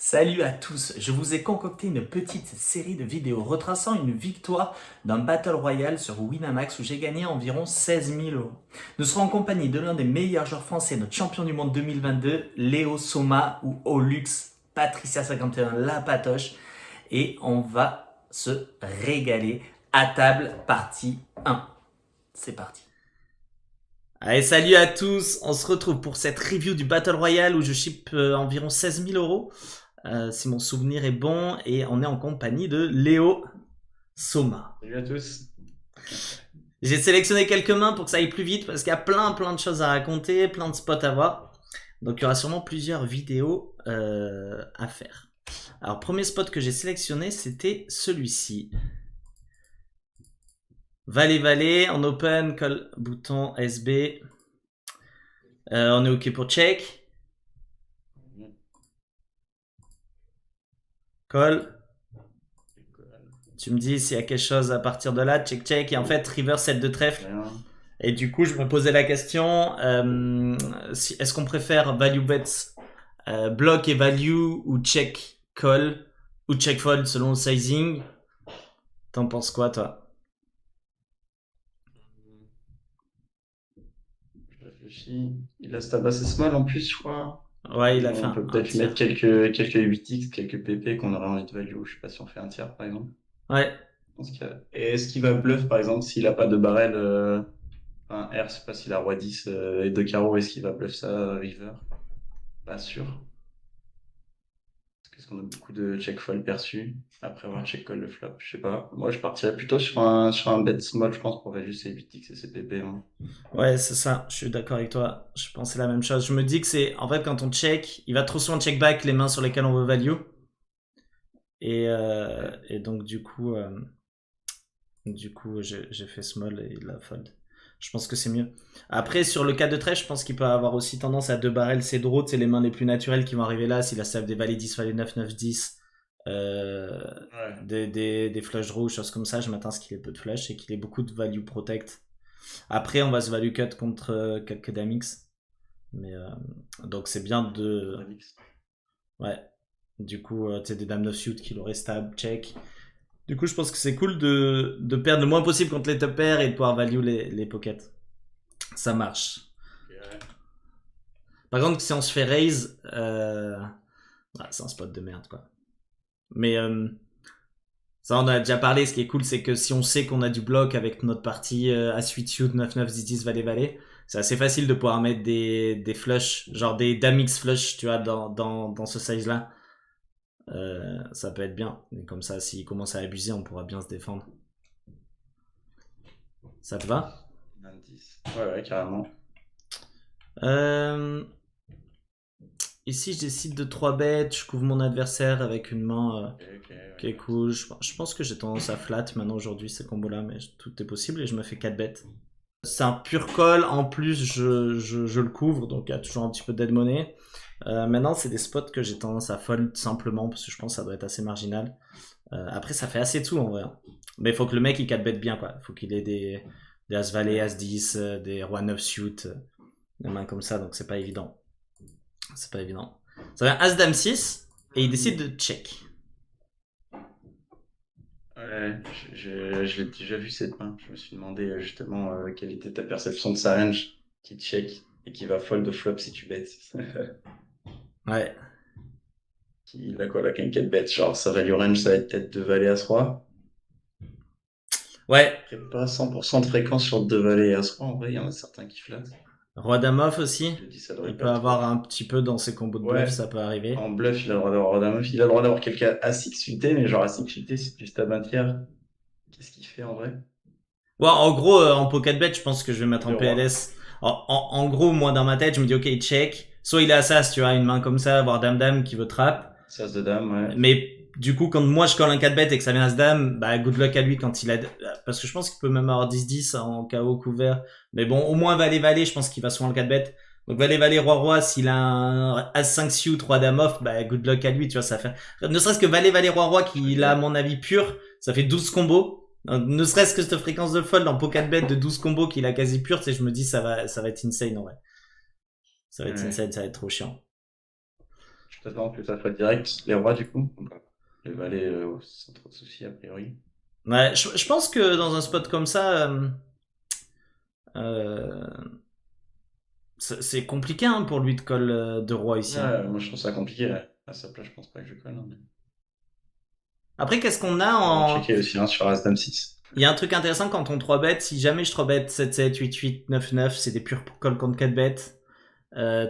Salut à tous, je vous ai concocté une petite série de vidéos retraçant une victoire d'un Battle Royale sur Winamax où j'ai gagné environ 16 000 euros. Nous serons en compagnie de l'un des meilleurs joueurs français, notre champion du monde 2022, Léo Soma ou Olux Patricia 51 La Patoche, et on va se régaler à table partie 1. C'est parti. Allez, salut à tous, on se retrouve pour cette review du Battle Royale où je ship environ 16 000 euros. Si mon souvenir est bon, et on est en compagnie de Léo Soma. Salut à tous. J'ai sélectionné quelques mains pour que ça aille plus vite parce qu'il y a plein de choses à raconter, plein de spots à voir. Donc il y aura sûrement plusieurs vidéos à faire. Alors premier spot que j'ai sélectionné, c'était celui-ci. Valet, en open, call, bouton, SB. On est OK pour check. Call. Tu me dis s'il y a quelque chose à partir de là, check, et en fait, river 7 de trèfle. Rien. Et du coup, je me posais la question, est-ce qu'on préfère value bets block et value, ou check call, ou check fold selon le sizing? T'en penses quoi, toi? Je réfléchis. Il a stab assez small en plus, je crois. Ouais, il a fait On peut un peut-être mettre tir. quelques 8x, quelques PP qu'on aurait envie de value. Je sais pas si on fait un tiers, par exemple. Ouais. Et est-ce qu'il va bluff, par exemple, s'il a pas de barrel, un R, je sais pas s'il a roi 10 et 2 carreaux, est-ce qu'il va bluff ça, river? Pas sûr. Parce qu'on a beaucoup de check fold perçus après avoir check call le flop. Je sais pas. Moi, je partirais plutôt sur un bet small, je pense, pour value ses 8x et ses PP, hein. Ouais, c'est ça, je suis d'accord avec toi. Je pensais la même chose. Je me dis que c'est, en fait, quand on check, il va trop souvent check back les mains sur lesquelles on veut value. Et donc, du coup, j'ai fait small et il a fold. Je pense que c'est mieux. Après, sur le cas de trait, je pense qu'il peut avoir aussi tendance à deux barrels, c'est draw, c'est les mains les plus naturelles qui vont arriver là. S'il a save des valets 10, valets 9, 9, 10, euh, Ouais. des flush draws, choses comme ça, je m'attends à ce qu'il ait peu de flush et qu'il ait beaucoup de value protect. Après, on va se value cut contre quelques damix. Mais donc, c'est bien de. Ouais. Du coup, tu sais, des dames 9 suit qu'il aurait stab, check. Du coup, je pense que c'est cool de perdre le moins possible contre les top pairs et de pouvoir value les pockets. Ça marche. Ouais. Par contre, si on se fait raise, c'est un spot de merde, quoi. Mais ça, on a déjà parlé. Ce qui est cool, c'est que si on sait qu'on a du bloc avec notre partie à suite shoot 9-9, 10-10, valet, c'est assez facile de pouvoir mettre des flush, genre des damix flush, tu vois, dans ce size-là. Ça peut être bien. Et comme ça, s'il commence à abuser, on pourra bien se défendre. Ça te va? 10. Ouais, carrément. euh, Ici, je décide de 3 bêtes, je couvre mon adversaire avec une main Ok, qui est cool. Je pense que j'ai tendance à flat maintenant aujourd'hui ces combos-là, mais tout est possible et je me fais 4 bêtes. C'est un pur call, en plus je le couvre, donc il y a toujours un petit peu de dead money. Maintenant, c'est des spots que j'ai tendance à fold simplement parce que je pense que ça doit être assez marginal. Après, ça fait assez de tout en vrai, hein. Mais il faut que le mec il 4 bêtes bien, quoi. Il faut qu'il ait des As-Valet, As-10, des Roi 9 suit, des mains comme ça, donc c'est pas évident. C'est pas évident. Ça vient As-Dame 6 et il décide de check. Ouais, je l'ai déjà vu cette main. Je me suis demandé justement quelle était ta perception de sa range qui check et qui va fold au flop si tu bêtes. Ouais. Il a quoi là, qu'un 4 bet? Genre, sa value range, ça va être peut-être 2 valets as roi. Ouais. Après, pas 100% de fréquence sur 2 valets as roi. En vrai, il y en a certains qui flattent. Roi Dame off aussi. Je dis, ça Il devrait pas peut trop. avoir un petit peu dans ses combos de bluff, Ouais, ça peut arriver. en bluff, il a le droit d'avoir Roi il a le droit d'avoir quelqu'un à 6 suité, mais genre à 6 suité, si tu stabs un tiers, qu'est-ce qu'il fait en vrai? Ouais, en gros, en pocket bet, je pense que je vais mettre en Le roi. PLS. En gros, moi, dans ma tête, je me dis, ok, check. Soit il a Assas, tu vois, une main comme ça, voire Dame-Dame qui veut trap. Sas de dame, ouais. Mais du coup, quand moi je colle un 4 bet et que ça vient As-Dame, bah, good luck à lui quand il a. Parce que je pense qu'il peut même avoir 10-10 en KO couvert. Mais bon, au moins Valet-Valet, je pense qu'il va souvent le 4 bet. Donc Valet-Valet, Roi-Roi, s'il a un As-5 suit, 3 Dame off, bah, good luck à lui, tu vois, ça fait. Ne serait-ce que Valet-Valet, Roi-Roi, qui a, à mon avis, pur, ça fait 12 combos. Donc, ne serait-ce que cette fréquence de fold en pocket bet de 12 combos qu'il a quasi pur, tu sais, je me dis ça va être insane en vrai. Ça va être Ouais. insane, ça va être trop chiant. Je t'attends que ça soit direct les rois, du coup. Donc, les valets, sans trop de soucis, a priori. Ouais, je pense que dans un spot comme ça, euh, c'est compliqué hein, pour lui de call de roi ici. Hein. Ouais, moi, je trouve ça compliqué. Ouais. À sa place, je pense pas que je colle. Hein, mais... Après, qu'est-ce qu'on a On va en. checker aussi hein, sur As-Dame 6. Il y a un truc intéressant quand on 3 bet, si jamais je 3 bet 7, 7, 8, 8, 9, 9, c'est des purs calls contre 4 bêtes.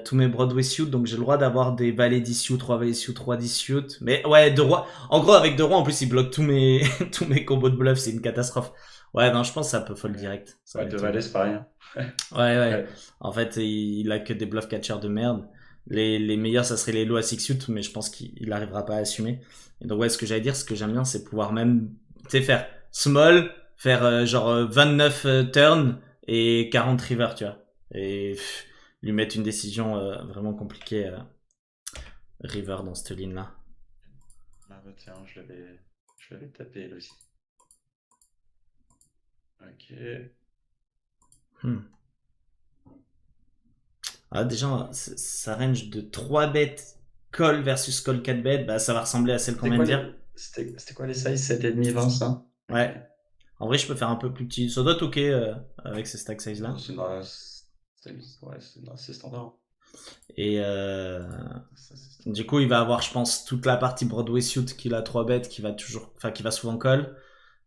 Tous mes Broadway suits, donc j'ai le droit d'avoir des valets 10 suits, 3 valets suits, 3 10 suits. Mais ouais, 2 rois. En gros, avec 2 rois, en plus, il bloque tous mes, tous mes combos de bluff, c'est une catastrophe. Ouais, non, je pense que ça peut fold direct. Ça Ouais, va deux être... valets, c'est pareil. Hein. Ouais, ouais. Ouais. En fait, il a que des bluff catchers de merde. Les meilleurs, ça serait les lots à 6 suits, mais je pense qu'il arrivera pas à assumer. Et donc, ouais, ce que j'allais dire, ce que j'aime bien, c'est pouvoir même, tu sais, faire small, faire genre 29 turn et 40 river, tu vois. Et lui mettre une décision vraiment compliquée river dans cette ligne-là. Ah bah tiens, je l'avais tapé elle aussi. Ok. Hmm. Ah, déjà, sa range de 3 bêtes call versus call 4 bêtes, bah, ça va ressembler à celle qu'on vient de dire. C'était quoi les sizes? 7,5, 20, ça? Ok. Ouais. En vrai, je peux faire un peu plus petit. Ça doit être ok avec ces stack size là. Bon, c'est standard. Et Ça, c'est du standard. coup, il va avoir, je pense, toute la partie Broadway suit qu'il a 3 bêtes, qui va toujours, enfin, qui va souvent call.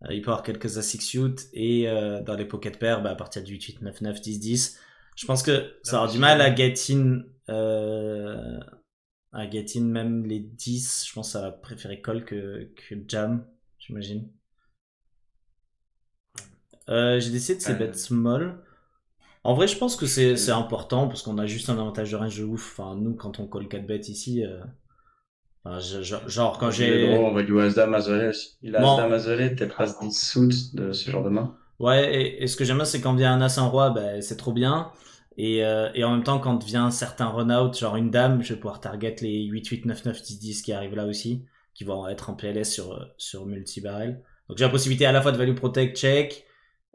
Il peut avoir quelques a 6 suit et dans les pocket pairs, bah, à partir du 8, 8, 9, 9, 10, 10. Je pense que ça Là aura du aussi, mal à get in même les 10. Je pense que ça va préférer call que jam, j'imagine. J'ai décidé de ces bêtes small. En vrai, je pense que c'est important parce qu'on a juste un avantage de range de ouf. Enfin, nous, quand on call 4 bêtes ici, enfin, genre quand on va jouer les draws, j'ai. on va jouer As-Dame, As-Valet aussi. Il a Bon, As-Dame, As-Valet, peut-être As-10 suit de ce genre de main. ouais, et ce que j'aime bien, c'est quand vient un as, un roi, bah, c'est trop bien. Et en même temps, quand vient certains run-out, genre une dame, je vais pouvoir target les 8, 8, 9, 9, 10, 10 qui arrivent là aussi, qui vont être en PLS sur multi-barrel. Donc j'ai la possibilité à la fois de value protect, check,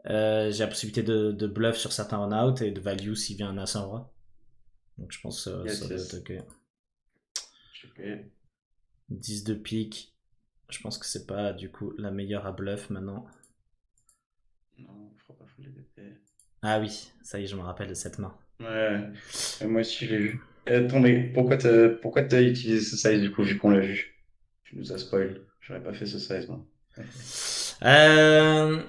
j'ai la possibilité de bluff sur certains run-out et de value s'il vient un as, un roi. Donc je pense que ça Yes, doit être yes. ok. Ok. 10 de pique, je pense que c'est pas du coup la meilleure à bluff maintenant. Non, il faut pas fouler d'épée. Ah oui, ça y est, je me rappelle de cette main. Ouais, et moi aussi, je l'ai vu. Attends, mais pourquoi t'as utilisé ce size du coup, vu qu'on l'a vu? Tu nous as spoil. J'aurais pas fait ce size, moi. Euh...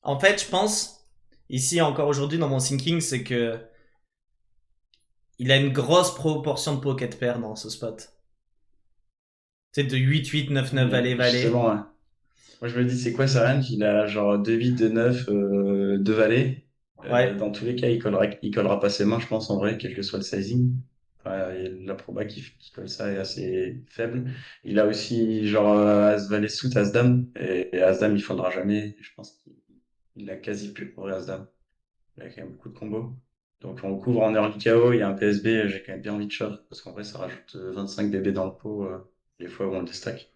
En fait, je pense, ici encore aujourd'hui dans mon thinking, c'est que il a une grosse proportion de pocket pair dans ce spot. Tu sais, de 8-8, 9-9, Mais valet-valet. justement, ouais. Moi, je me dis, c'est quoi sa range? Il a genre 2 vides, 2 neuf, 2 valets. Ouais. Dans tous les cas, il collera pas ses mains, je pense, en vrai, quel que soit le sizing. Enfin, et la proba qu'il colle ça est assez faible. Il a aussi genre As-Valet suit, As-Dame. Et As-Dame, il faudra jamais. Je pense qu'il a quasi plus pour As-Dame. Il a quand même beaucoup de combos. Donc on le couvre en early KO, il y a un PSB, j'ai quand même bien envie de shove, parce qu'en vrai, ça rajoute 25 DB dans le pot les fois où on le destack.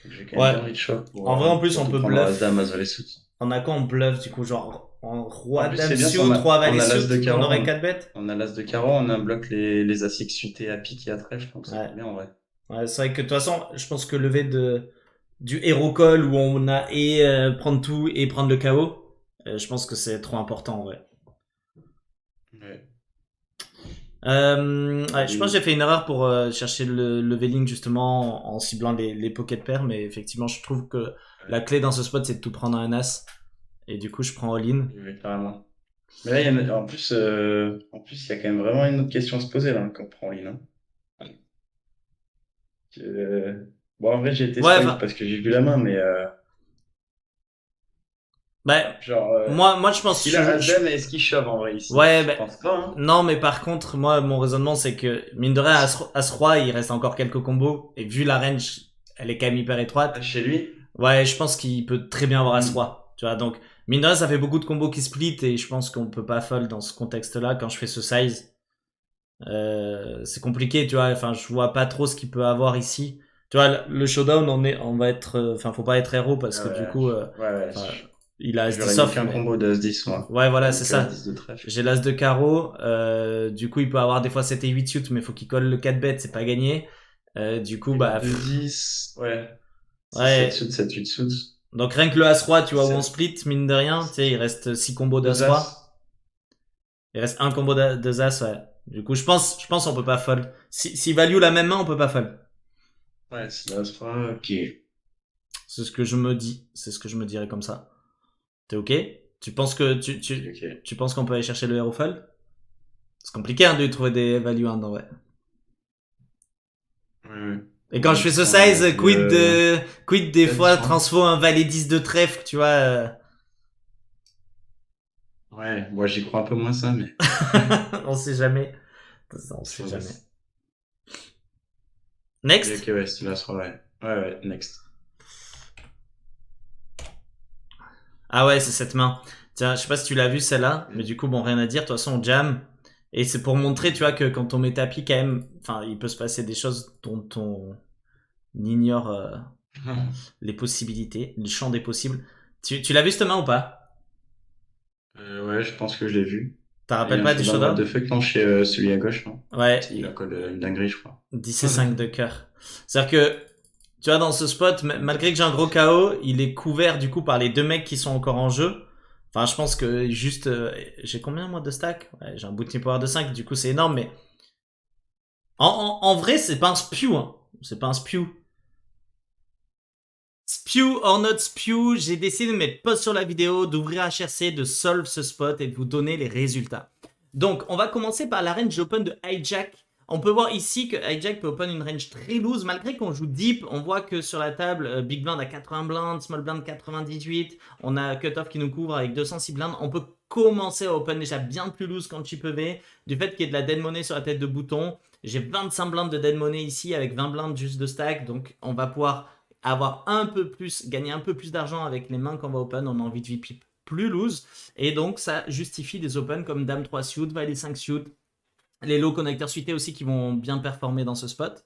Donc j'ai quand même Ouais. bien envie de shove pour En vrai, en plus, on surtout peut prendre As-Dame, bluff. As-Valet suit. On a quoi en bluff, du coup, genre en En roi, plus, dame, c'est bien si suit, 3 on valet a l'As de suit, on carreau, aurait 4 bêtes. on a l'As de carreau, on a un bloc les As suités à pique et à trèfle, donc c'est Ouais. trop bien en vrai. Ouais, c'est vrai que de toute façon, je pense que lever du hero call où on a et prendre tout et prendre le KO, je pense que c'est trop important en vrai. Ouais. Ouais, je pense que j'ai fait une erreur pour chercher le leveling justement en ciblant les pocket pairs, mais effectivement, je trouve que la clé dans ce spot c'est de tout prendre à un as. Et du coup, je prends all-in. Ouais, carrément. Mais là, en plus, il y a quand même vraiment une autre question à se poser là, quand on prend l'île. Bon, en vrai, j'ai été Ouais, spoil enfin, parce que j'ai vu la main, mais bah, genre, moi, je pense, s'il a As-Dame, est-ce qu'il shove en vrai ici? ouais, Je bah, pense pas, hein. non, mais par contre, moi, mon raisonnement, c'est que, mine de rien, As-Roi, il reste encore quelques combos, et vu la range, elle est quand même hyper Ah, étroite, chez lui? ouais, je pense qu'il peut très bien avoir Hmm. As-Roi, tu vois, donc, mine de rien, ça fait beaucoup de combos qui split, et je pense qu'on peut pas fold dans ce contexte-là, quand je fais ce size. C'est compliqué, tu vois. Enfin, je vois pas trop ce qu'il peut avoir ici. Tu vois, le showdown, on va être, enfin, faut pas être héros parce Ah que du ouais, coup, ouais, ouais, enfin, Il a Je As-10 n'aurais mis off, qu'un mais... combo d'As-10, moi. Ouais, voilà, c'est Donc ça. As-10 de trèfle. J'ai l'As de carreau. Du coup, il peut avoir des fois 7 et 8 suits, mais il faut qu'il colle le 4 bet, c'est pas gagné. Du coup, Il a bah... 2-10, ouais. C'est 7 ouais. suits, 7 8 suits. Donc rien que le As-Roi, tu vois, où on 7, split, mine de rien, tu sais, il reste 6 combos 2 d'As-Roi. As. Il reste un combo de As, ouais. Du coup, je pense on peut pas fold. Si value la même main, on peut pas fold. Ouais, c'est l'As-3, ok. C'est ce que je me dis. C'est ce que je me dirais comme ça. T'es ok? Tu penses que Ok, ok. tu penses qu'on peut aller chercher le hero fold? C'est compliqué hein, de trouver des value 1 dans ouais. Ouais, ouais. Et quand je fais ce Next, on a size, dit quid des fois 4-10 points. transfo un valet 10 de trèfle, tu vois. Ouais, moi j'y crois un peu moins ça, mais On sait jamais. On c'est sait vrai. jamais. Ok, ok, Next. ouais, c'est l'As-3, ouais. Ouais, ouais, next. Ah ouais, c'est cette main. Tiens, je sais pas si tu l'as vu celle-là, mais du coup, bon, rien à dire. De toute façon, on jam. Et c'est pour montrer, tu vois, que quand on met tapis, quand même, enfin, il peut se passer des choses dont on ignore les possibilités, le champ des possibles. Tu l'as vu cette main ou pas? Ouais, je pense que je l'ai vu. T'as Il y rappelles a un pas du showdown what showdown? the fuck non chez celui à gauche, non? Il a Ouais, colle une dinguerie, je crois. 10 et 5 de cœur. C'est-à-dire que, tu vois, dans ce spot, malgré que j'ai un gros KO, il est couvert du coup par les deux mecs qui sont encore en jeu. Enfin, je pense que juste. J'ai combien moi de stack? Ouais, j'ai un booting power de 5, du coup c'est énorme, mais. En vrai, c'est pas un spew, hein. C'est pas un spew. Spew or not spew, j'ai décidé de mettre pause sur la vidéo, d'ouvrir HRC, de solve ce spot et de vous donner les résultats. Donc, on va commencer par la range open de Hijack. On peut voir ici que Hijack peut open une range très loose, malgré qu'on joue deep. On voit que sur la table, Big Blind a 80 blindes, Small Blind 98. On a Cutoff qui nous couvre avec 206 blindes. On peut commencer à open déjà bien plus loose qu'en chip EV, du fait qu'il y ait de la dead money sur la tête de bouton. J'ai 25 blindes de dead money ici avec 20 blindes juste de stack, donc on va pouvoir avoir un peu plus, gagner un peu plus d'argent avec les mains qu'on va open. On a envie de VP plus loose. Et donc, ça justifie des opens comme Dame 3 suit, Valet 5 suit, les low connecteurs suités aussi qui vont bien performer dans ce spot.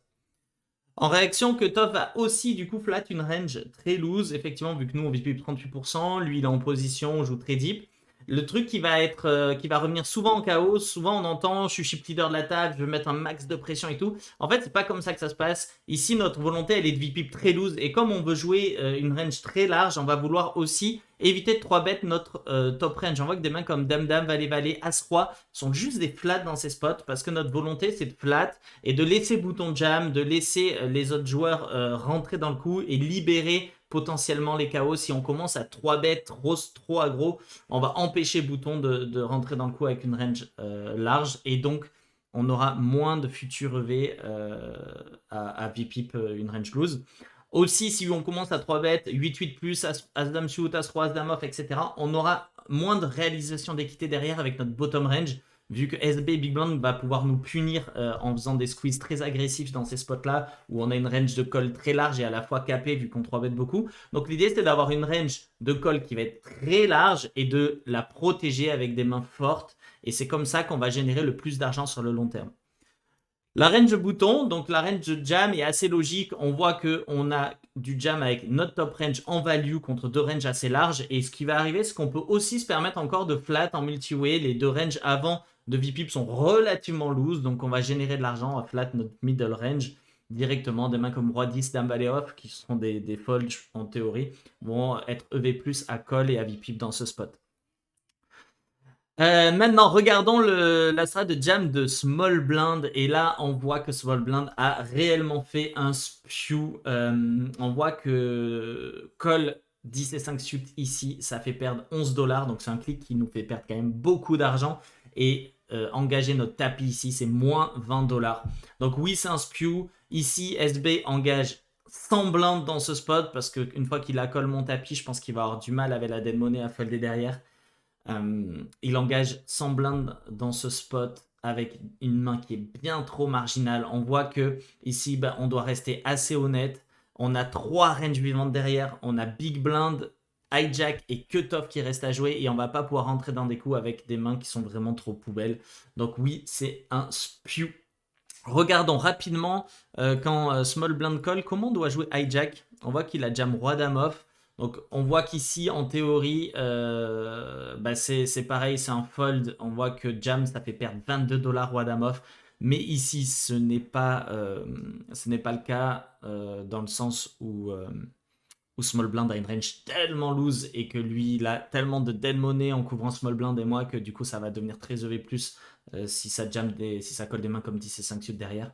En réaction, Cutoff va aussi du coup flat une range très loose, effectivement, vu que nous on VP 38%, lui il est en position, on joue très deep. Le truc qui va être, qui va revenir souvent en chaos, souvent on entend je suis chip leader de la table, je veux mettre un max de pression et tout. En fait, c'est pas comme ça que ça se passe. Ici, notre volonté elle est de VP très loose et comme on veut jouer une range très large, on va vouloir aussi éviter de 3 bet notre top range. On voit que des mains comme Dame Dame, Valet Valet, As Roi sont juste des flats dans ces spots parce que notre volonté c'est de flat et de laisser bouton jam, de laisser les autres joueurs rentrer dans le coup et libérer potentiellement les KO. Si on commence à 3 bêtes trop aggro, on va empêcher bouton de rentrer dans le coup avec une range large et donc on aura moins de futurs EV à VPip une range loose. Aussi, si on commence à 3 bêtes, 8-8 plus, As-Dame shoot, As-Roi, As-Dame off, etc., on aura moins de réalisation d'équité derrière avec notre bottom range vu que SB Big Blind va pouvoir nous punir en faisant des squeezes très agressifs dans ces spots-là, où on a une range de call très large et à la fois capée, vu qu'on 3-bet beaucoup. Donc l'idée, c'est d'avoir une range de call qui va être très large et de la protéger avec des mains fortes. Et c'est comme ça qu'on va générer le plus d'argent sur le long terme. La range bouton, donc la range jam est assez logique. On voit qu'on a du jam avec notre top range en value contre deux ranges assez larges. Et ce qui va arriver, c'est qu'on peut aussi se permettre encore de flat en multi-way. Les deux ranges avant de VPIP sont relativement loose. Donc on va générer de l'argent à flat notre middle range directement. Des mains comme Roi 10, Dame Valet off, qui seront des folds en théorie, vont être EV+, à call et à VPIP dans ce spot. Maintenant, regardons la strat de jam de Small Blind. Et là, on voit que Small Blind a réellement fait un spew. On voit que call 10 et 5 suit ici, ça fait perdre 11$. Donc, c'est un clic qui nous fait perdre quand même beaucoup d'argent. Et engager notre tapis ici, c'est moins 20$. Donc, oui, c'est un spew. Ici, SB engage 100 blindes dans ce spot parce qu'une fois qu'il a call mon tapis, je pense qu'il va avoir du mal avec la dead money à folder derrière. Il engage 100 blindes dans ce spot avec une main qui est bien trop marginale. On voit que ici, on doit rester assez honnête. On a 3 ranges vivantes derrière. On a Big Blind, Hijack et Cutoff qui restent à jouer. Et on va pas pouvoir rentrer dans des coups avec des mains qui sont vraiment trop poubelles. Donc oui, c'est un spew. Regardons rapidement quand Small Blind call, comment doit jouer Hijack. On voit qu'il a jam Roi Dame off. Donc on voit qu'ici en théorie bah, c'est pareil, c'est un fold. On voit que Jam ça fait perdre 22 $ roi dame off. Mais ici ce n'est pas le cas dans le sens où Small Blind a une range tellement loose et que lui il a tellement de dead money en couvrant Small Blind et moi que du coup ça va devenir très EV+, si ça colle des mains comme 10 et 5 suites derrière.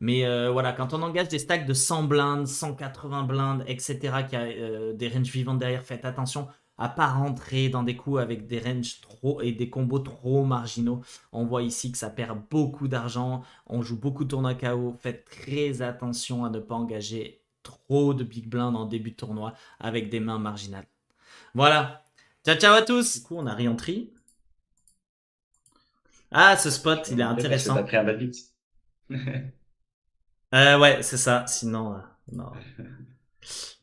Mais voilà, quand on engage des stacks de 100 blindes, 180 blindes, etc., qui a des ranges vivantes derrière, faites attention à pas rentrer dans des coups avec des ranges trop et des combos trop marginaux. On voit ici que ça perd beaucoup d'argent, on joue beaucoup de tournois KO, faites très attention à ne pas engager trop de big blind en début de tournoi avec des mains marginales. Voilà. Ciao ciao à tous. Du coup, on a re-entry. Ah, ce spot, il est Parce que t'as intéressant. pris un bad beat. Ouais, c'est ça. Sinon, non.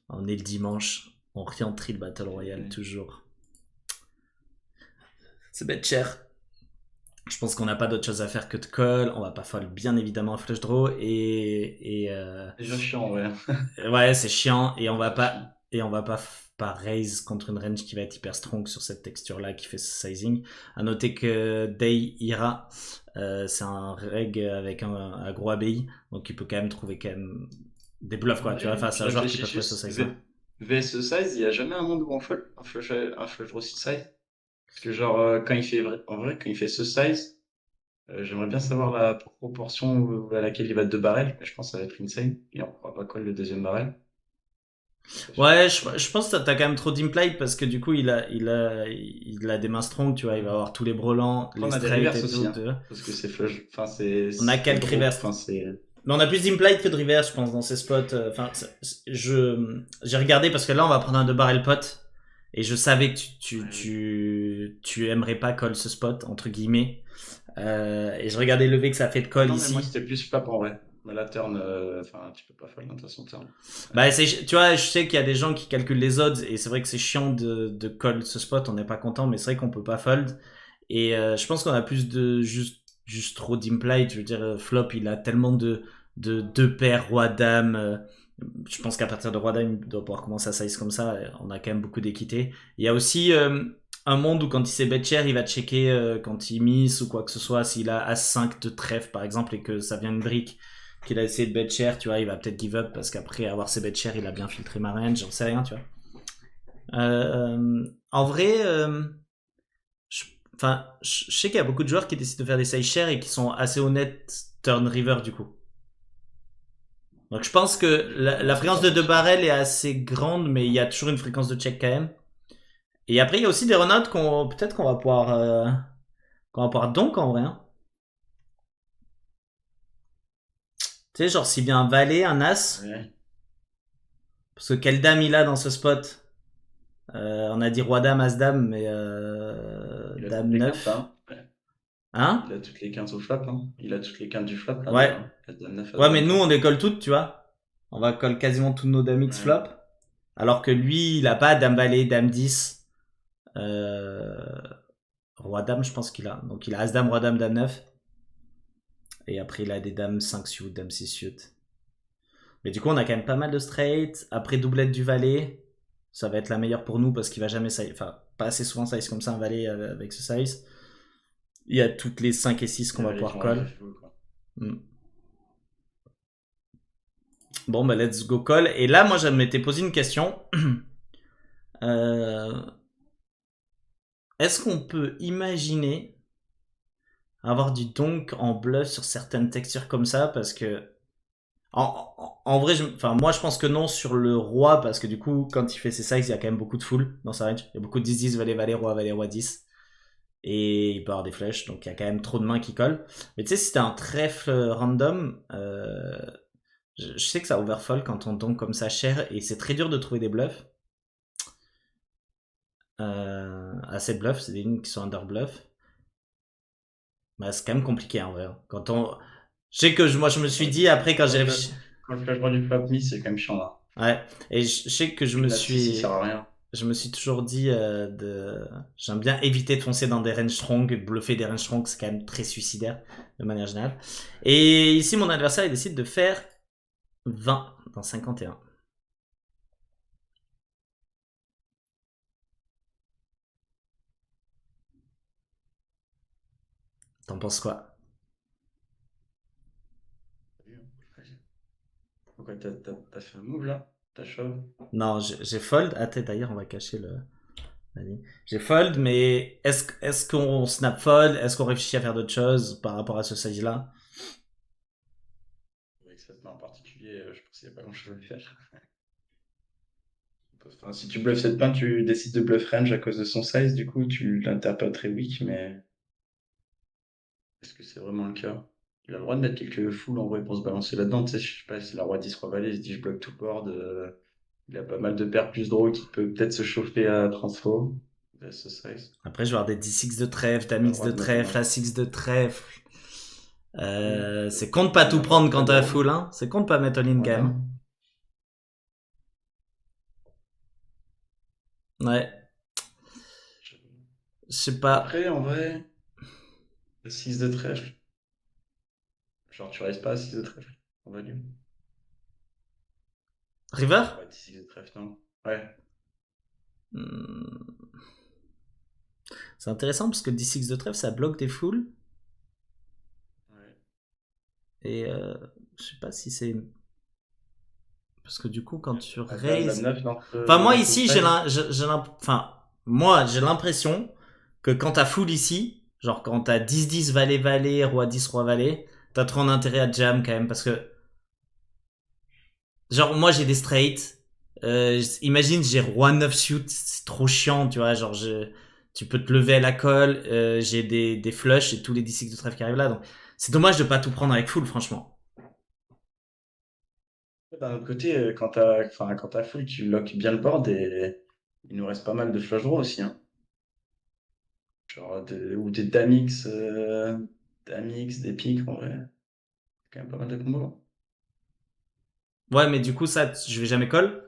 On est le dimanche. On re-entry le Battle Royale, toujours. C'est bête cher. Je pense qu'on n'a pas d'autre chose à faire que de call. On va pas fold, bien évidemment, un flush draw. C'est déjà chiant, en vrai. Ouais, c'est chiant. Et on va Très chiant. pas, pas raise contre une range qui va être hyper strong sur cette texture-là qui fait ce sizing. À noter que Day Ira, c'est un reg avec un gros ABI. Donc il peut quand même trouver quand même des bluffs, quoi. En Tu vois, vrai, enfin, c'est je un joueur qui réfléchis peut trouver ce juste. size-là. VS size, il n'y a jamais un monde où on fold un flush draw 6 size. Parce que, genre, quand il fait en vrai, quand il fait ce size, j'aimerais bien savoir la proportion à laquelle il va de barrel. Mais je pense que ça va être insane. Et on pourra pas call le deuxième barrel. Très sûr. Ouais, je pense que t'as quand même trop d'implied parce que du coup, il a des mains strong, tu vois. Il va avoir tous les brelans, Après, les on a des straight reverses et aussi, tout. hein. Parce que c'est flush. Enfin, On a c'est quelques draw. reverse. Enfin, c'est. Mais on a plus d'implied que de reverse, je pense, dans ces spots. Enfin, j'ai regardé parce que là, on va prendre un 2 barrel pot. Et je savais que tu aimerais pas call ce spot, entre guillemets. Et je regardais le V que ça fait de Ah call non, mais moi, ici. c'était plus flop en vrai. Mais la turn, enfin, tu peux pas fold dans ta son turn. Ouais. Bah, tu vois, je sais qu'il y a des gens qui calculent les odds. Et c'est vrai que c'est chiant de call ce spot. On n'est pas content, mais c'est vrai qu'on peut pas fold. Et je pense qu'on a plus de juste trop d'implied. Je veux dire, flop, il a tellement de deux paires roi-dame. Je pense qu'à partir de roi-dame, il doit pouvoir commencer à size comme ça. On a quand même beaucoup d'équité. Il y a aussi un monde où quand il sait bet cher, il va checker quand il miss ou quoi que ce soit. S'il a As-5 de trèfle, par exemple, et que ça vient une brique qu'il a essayé de bet cher, tu vois, il va peut-être give up parce qu'après avoir ses bet cher, il a bien filtré ma range. J'en sais rien, tu vois. En vrai, je sais qu'il y a beaucoup de joueurs qui décident de faire des size share et qui sont assez honnêtes turn river du coup. Donc je pense que la fréquence de 2 barrels est assez grande, mais il y a toujours une fréquence de check quand même. Et après il y a aussi des runouts peut-être qu'on va pouvoir donk en vrai. Hein. Tu sais, genre s'il vient un valet, un as, Ouais. parce que quelle dame il a dans ce spot. On a dit roi dame, as dame, mais Il a dame toutes les quintes, 9. là. Hein. Ouais. Hein? Il a toutes les quintes au flop, hein. Il a toutes les quintes du flop, là, Ouais. déjà. Hein. As-Dame 9, Ouais, mais As-Dame nous 3. on décolle toutes, tu vois. On va coller quasiment tous nos dame X Ouais. flop. Alors que lui, il a pas dame valet, dame 10. Euh, roi dame, je pense qu'il a. Donc il a as dame, roi dame, dame 9. Et après, il a des dames 5 suit, dame 6 suit. Mais du coup, on a quand même pas mal de straight. Après, doublette du valet. Ça va être la meilleure pour nous parce qu'il va jamais size. Enfin, pas assez souvent size comme ça un valet avec ce size. Il y a toutes les 5 et 6 qu'on Les va valets qui pouvoir vont call. FFO, quoi. Hmm. Bon, bah, let's go call. Et là, moi, je m'étais posé une question. Euh, Est-ce qu'on peut imaginer avoir du donk en bluff sur certaines textures comme ça? Parce que en vrai, enfin, moi je pense que non sur le roi, parce que du coup, quand il fait ses sizes, il y a quand même beaucoup de full dans sa range. Il y a beaucoup de 10-10, valet, roi 10. Et il peut avoir des flèches, donc il y a quand même trop de mains qui collent. Mais tu sais, si t'as un trèfle random, je sais que ça overfold quand on donk comme ça cher, et c'est très dur de trouver des bluffs. Assez de bluffs, c'est des lignes qui sont under bluff. Bah, c'est quand même compliqué en vrai. Hein. Quand on. Je sais que moi je me suis dit après quand j'ai réfléchi. Quand le flash draw du flop miss, c'est quand même chiant, là. Ouais. Et je sais que Parce que la 6, il sert à rien. je me suis toujours dit j'aime bien éviter de foncer dans des range strong, de bluffer des range strong, c'est quand même très suicidaire de manière générale. Et ici mon adversaire il décide de faire 20 dans 51. T'en penses quoi? Pourquoi t'as fait un move là? T'as shove? Non, j'ai fold. Ah, d'ailleurs, on va cacher le. Vas-y. J'ai fold, mais est-ce qu'on snap fold? Est-ce qu'on réfléchit à faire d'autres choses par rapport à ce size-là? Avec cette main en particulier, je pense qu'il n'y a pas grand-chose à faire. Enfin, si tu bluffes cette main, tu décides de bluff range à cause de son size, du coup, tu l'interpréterais weak, mais est-ce que c'est vraiment le cas? Il a le droit de mettre quelques foules en vrai pour se balancer là-dedans. Tu sais, je sais pas si la roi 10 roi valet, il se dit je bloque tout board. Il a pas mal de paires plus draw qui peut peut-être se chauffer à transfo. Il a ce size. Après, je vais avoir des D6 de trèfle, Il a le Dame-X droit de de mettre trèfle, n'importe As-X de trèfle. C'est con de pas tout prendre n'importe quoi quand t'as la dedans. full, hein. C'est con de pas mettre all-in quand Voilà. même. Ouais, je sais pas. Après, en vrai, 6 de trèfle. Genre, tu restes pas à 6 de trèfle en value. River? Ouais, 6 de trèfle, non? Ouais. Hmm. C'est intéressant parce que D6 de trèfle, ça bloque des foules. Ouais. Et je sais pas si c'est. Parce que du coup, quand tu As-Dame, Dame raises. 9 Enfin, moi dans ce ici, size. enfin, moi, j'ai l'impression que quand t'as full ici, genre quand t'as 10-10 valet-valet, roi-10, roi-valet, t'as trop un intérêt à jam quand même parce que, genre, moi j'ai des straights. Imagine, j'ai roi-9 suit, c'est trop chiant, tu vois. Genre, tu peux te lever à la colle, j'ai des flushs et tous les D6 de trèfle qui arrivent là. Donc, c'est dommage de pas tout prendre avec full, franchement. D'un autre côté, enfin, quand t'as full, tu lock bien le board et il nous reste pas mal de flush draw aussi, hein. Genre, ou des Dame-X, des piques, en vrai. C'est quand même pas mal de combos. Ouais, mais du coup, ça, je vais jamais call.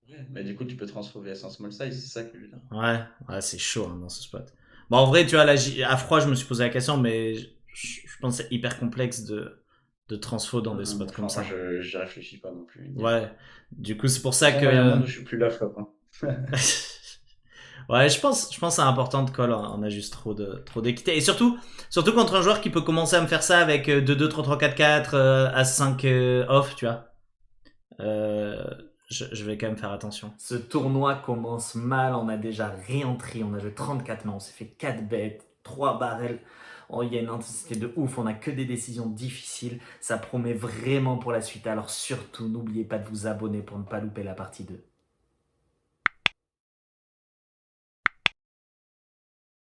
Ouais. Mais du coup, tu peux transformer VS en small size, c'est ça que je veux dire. Ouais, ouais, c'est chaud hein, dans ce spot. Bon, en vrai, tu vois, là, à froid, je me suis posé la question, mais je pense que c'est hyper complexe de transfo dans des spots comme Enfin, moi, ça. j'y réfléchis pas non plus. Ouais, du coup, c'est pour De toute ça façon, moi, il y a un que. monde où je suis plus là, flop, hein. Ouais, je pense que c'est important de call. On a juste trop d'équité. Et surtout contre un joueur qui peut commencer à me faire ça avec 2-2, 3-3, 4-4, à 5 off, tu vois. Euh, je vais quand même faire attention. Ce tournoi commence mal, on a déjà réentré, on a joué 34 mains, on s'est fait 4 bêtes, 3 barrels. Oh, il y a une intensité de ouf, on a que des décisions difficiles. Ça promet vraiment pour la suite. Alors surtout, n'oubliez pas de vous abonner pour ne pas louper la partie 2.